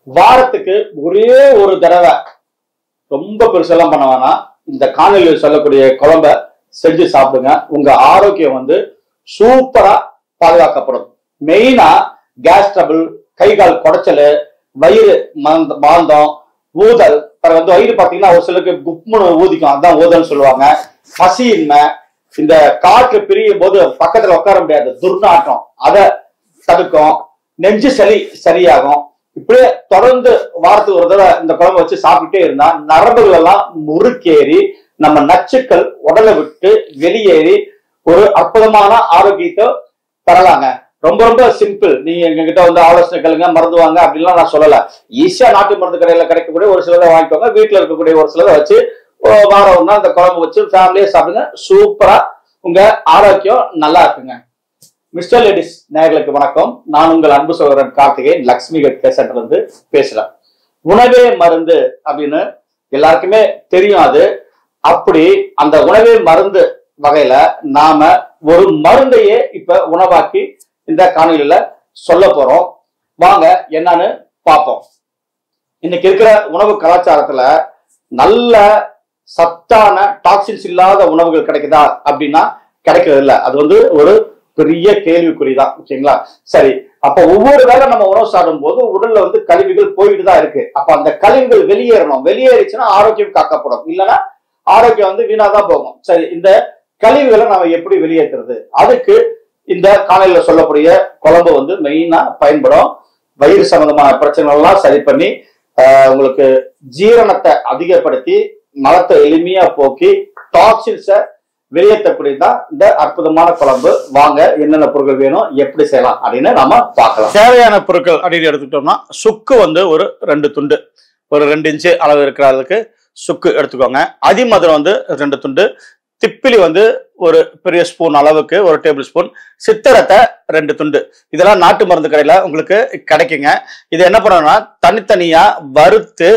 வாரத்துக்கு ஒரே ஒரு தடவை ரொம்ப பெருசெல்லாம் பண்ண வேணாம். இந்த காணொலியில் சொல்லக்கூடிய குழம்ப செஞ்சு சாப்பிடுங்க. உங்க ஆரோக்கியம் வந்து சூப்பரா பாதுகாக்கப்படும். மெயினா கேஸ் ட்ரபிள், கை கால் குடைச்சல், வயிறு மாந்தம், ஊதல். வயிறு பாத்தீங்கன்னா ஒரு சிலருக்கு குப்முன்னு ஊதிக்கும், அதான் ஊதல்னு சொல்லுவாங்க. பசியின்மை, இந்த காற்று பிரியும் போது பக்கத்துல உட்கார முடியாது, துர்நாற்றம், அதை தடுக்கும். நெஞ்சு சளி சரியாகும். இப்படியே தொடர்ந்து வாரத்துக்கு ஒரு தடவை இந்த குழம்பு வச்சு சாப்பிட்டுட்டே இருந்தா நரம்புகள் எல்லாம் முறுக்கேறி நம்ம நச்சுக்கள் உடலை விட்டு வெளியேறி ஒரு அற்புதமான ஆரோக்கியத்தை பெறலாங்க. ரொம்ப ரொம்ப சிம்பிள். நீங்க எங்ககிட்ட வந்து ஆலோசனை கேளுங்க, மருந்து வாங்க அப்படின்லாம் நான் சொல்லல. ஈஸியா நாட்டு மருந்து கடையில கிடைக்கக்கூடிய ஒரு சிலதை வாங்கிக்கோங்க. வீட்டுல இருக்கக்கூடிய ஒரு சிலதை வச்சு வாரம் ஒன்னா இந்த குழம்பு வச்சு ஃபேமிலியே சாப்பிடுங்க. சூப்பரா உங்க ஆரோக்கியம் நல்லா இருக்குங்க. மிஸ்டர் லேடிஸ் நேயர்களுக்கு வணக்கம். நான் உங்கள் அன்பு சகோதரன் கார்த்திகேயன், லக்ஷ்மி ஹெல்த் கேர் சென்டர்ல இருந்து பேசுறேன். உணவே மருந்து அப்படின்னு எல்லாருக்குமே தெரியும். அது அப்படி அந்த உணவே மருந்து வகையில நாம ஒரு மருந்தையே இப்ப உணவாக்கி இந்த காணொலியில சொல்ல போறோம். வாங்க என்னன்னு பார்ப்போம். இன்னைக்கு இருக்கிற உணவு கலாச்சாரத்துல நல்ல சத்தான டாக்ஸின்ஸ் இல்லாத உணவுகள் கிடைக்குதா அப்படின்னா கிடைக்கிறது இல்லை. அது வந்து ஒரு பெரிய கேள்விக்குறிதான். ஓகேங்களா? சரி, அப்ப ஒவ்வொரு வேளை நம்ம உணவு சாப்பிடும் போது உடல்ல வந்து கழிவுகள் போயிட்டு தான் இருக்கு. அப்ப அந்த கழிவுகள் வெளியேறணும். வெளியேறிச்சுன்னா ஆரோக்கியம் காக்கப்படும், இல்லைன்னா ஆரோக்கியம் வந்து வீணாதான் போகும். சரி, இந்த கழிவுகளை நம்ம எப்படி வெளியேற்றுறது? அதுக்கு இந்த காலையில சொல்லக்கூடிய குழம்பு வந்து மெயினா பயன்படும். வயிறு சம்பந்தமான பிரச்சனைகள் எல்லாம் சரி பண்ணி உங்களுக்கு ஜீரணத்தை அதிகப்படுத்தி மலத்தை எளிமையா போக்கி டாக்ஸின்ஸை வெளியேற்றக்கூடியதான் இந்த அற்புதமான குழம்பு. வாங்க என்னென்ன பொருட்கள் வேணும், எப்படி செய்யலாம் அப்படின்னு நாம பார்க்கலாம். தேவையான பொருட்கள் அப்படின்னு எடுத்துக்கிட்டோம்னா சுக்கு வந்து ஒரு 2 துண்டு, ஒரு 2 இன்ச்சு அளவு இருக்கிற அளவுக்கு சுக்கு எடுத்துக்கோங்க. அதிமதுரம் வந்து 2 துண்டு, திப்பிலி வந்து ஒரு பெரிய ஸ்பூன் அளவுக்கு 1 டேபிள் ஸ்பூன், சித்திரத்தை 2 துண்டு. இதெல்லாம் நாட்டு மருந்து கடையில உங்களுக்கு கிடைக்குங்க. இது என்ன பண்ணணும்னா தனித்தனியா வறுத்து,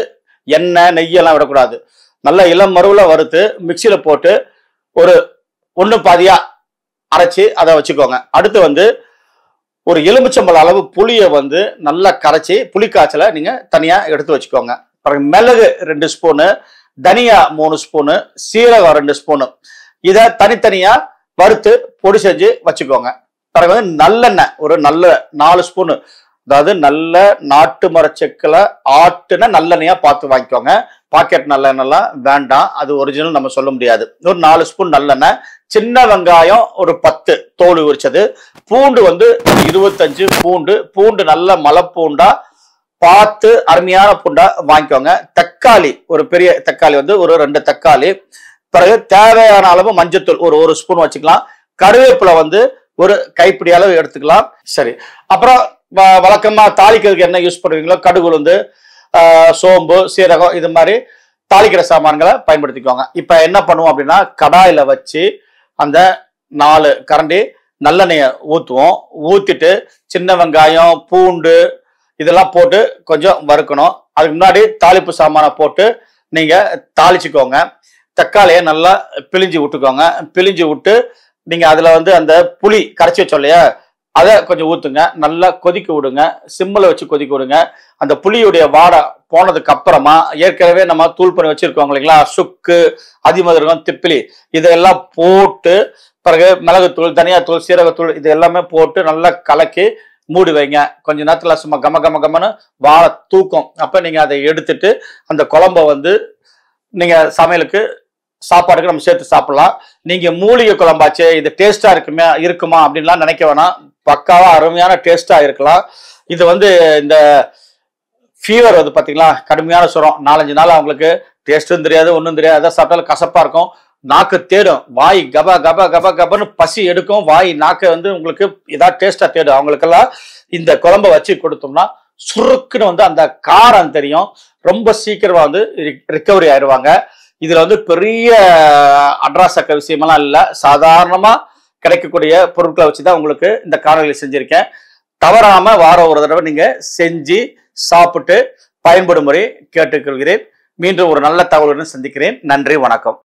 எண்ணெய் நெய்யெல்லாம் விடக்கூடாது, நல்லா இளம் மருவுல வறுத்து மிக்சியில போட்டு ஒரு 1 பாதியா அரைச்சி அதை வச்சுக்கோங்க. அடுத்து வந்து ஒரு எலுமிச்சம்பழ அளவு புளியை வந்து நல்லா கரைச்சி புளி காய்ச்சலை நீங்க தனியா எடுத்து வச்சுக்கோங்க. மிளகு 2 ஸ்பூனு, தனியா 3 ஸ்பூனு, சீரகம் 2 ஸ்பூனு, இதை தனித்தனியா வறுத்து பொடி செஞ்சு வச்சுக்கோங்க. பிறகு வந்து நல்லெண்ணெய் ஒரு நல்ல 4 ஸ்பூனு, அதாவது நல்ல நாட்டு மரச்செக்கில் ஆட்டுன நல்லெண்ணெயா பார்த்து வாங்கிக்கோங்க. பாக்கெட் நல்லெண்ணெய்லாம் வேண்டாம், அது ஒரிஜினல் நம்ம சொல்ல முடியாது. ஒரு 4 ஸ்பூன் நல்லெண்ணெய், சின்ன வெங்காயம் ஒரு 10 தோல் உரிச்சது, பூண்டு வந்து 25 பூண்டு நல்ல மலைப்பூண்டா பார்த்து அருமையான பூண்டா வாங்கிக்கோங்க. தக்காளி ஒரு பெரிய தக்காளி வந்து ஒரு 2 தக்காளி. பிறகு தேவையான அளவு மஞ்சத்தூள் ஒரு 1 ஸ்பூன் வச்சுக்கலாம். கருவேப்பிலை வந்து ஒரு கைப்பிடி அளவு எடுத்துக்கலாம். சரி, அப்புறம் வழக்கமா தாளிக்கிறதுக்கு என்ன யூஸ் பண்ணுவீங்களோ கடுகு, உளுந்து, சோம்பு, சீரகம், இது மாதிரி தாளிக்கிற சாமான்களை பயன்படுத்திக்கோங்க. இப்ப என்ன பண்ணுவோம் அப்படின்னா கடாயில வச்சு அந்த 4 கரண்டி நல்லெண்ணெயை ஊற்றுவோம். ஊத்திட்டு சின்ன வெங்காயம், பூண்டு இதெல்லாம் போட்டு கொஞ்சம் வறுக்கணும். அதுக்கு முன்னாடி தாளிப்பு சாமானை போட்டு நீங்க தாளிச்சுக்கோங்க. தக்காளியை நல்லா பிழிஞ்சு விட்டுக்கோங்க. பிழிஞ்சு விட்டு நீங்க அதுல வந்து அந்த புளி கரைச்சி வச்சோம் இல்லையா, அதை கொஞ்சம் ஊத்துங்க. நல்லா கொதிக்க விடுங்க, சிம்மில் வச்சு கொதிக்க விடுங்க. அந்த புளியுடைய வாடை போனதுக்கு அப்புறமா ஏற்கனவே நம்ம தூள் பண்ணி வச்சிருக்கோம் இல்லைங்களா, சுக்கு, அதிமதுரம், திப்பிலி, இதெல்லாம் போட்டு பிறகு மிளகுத்தூள், தனியாத்தூள், சீரகத்தூள் இது எல்லாமே போட்டு நல்லா கலக்கி மூடி வைங்க. கொஞ்ச நேரத்துல சும்மா கமன்னு வாழை தூக்கும். அப்ப நீங்க அதை எடுத்துட்டு அந்த குழம்ப வந்து நீங்க சமையலுக்கு சாப்பாடுக்கு நம்ம சேர்த்து சாப்பிடலாம். நீங்க மூலிகை குழம்பாச்சே, இது டேஸ்டா இருக்குமா அப்படின்லாம் நினைக்க வேணாம். பக்காவா அருமையான டேஸ்டா இருக்கலாம். இது வந்து இந்த ஃபீவர் வந்து பாத்தீங்களா, கடுமையான சுரம், 4-5 நாள் அவங்களுக்கு டேஸ்டும் தெரியாது, ஒன்றும் தெரியாது. எதாவது சாப்பிட்டாலும் கசப்பா இருக்கும், நாக்கு தேடும், வாய் கபன்னு பசி எடுக்கும், வாய் நாக்கு வந்து உங்களுக்கு ஏதாவது டேஸ்டா தேடும். அவங்களுக்கெல்லாம் இந்த குழம்பை வச்சு கொடுத்தோம்னா சுருக்குன்னு வந்து அந்த காரம் தெரியும். ரொம்ப சீக்கிரமா வந்து ரிகவரி ஆயிடுவாங்க. இதுல வந்து பெரிய அட்ராசக்க விஷயமெல்லாம் இல்லை, சாதாரணமா கிடைக்கக்கூடிய பொருட்களை வச்சுதான் உங்களுக்கு இந்த காணொலி செஞ்சிருக்கேன். தவறாம வாரம் ஒரு தடவை நீங்க செஞ்சு சாப்பிட்டு பயன்படும் முறை கேட்டுக்கொள்கிறேன். மீண்டும் ஒரு நல்ல தகவலுடன் சந்திக்கிறேன். நன்றி, வணக்கம்.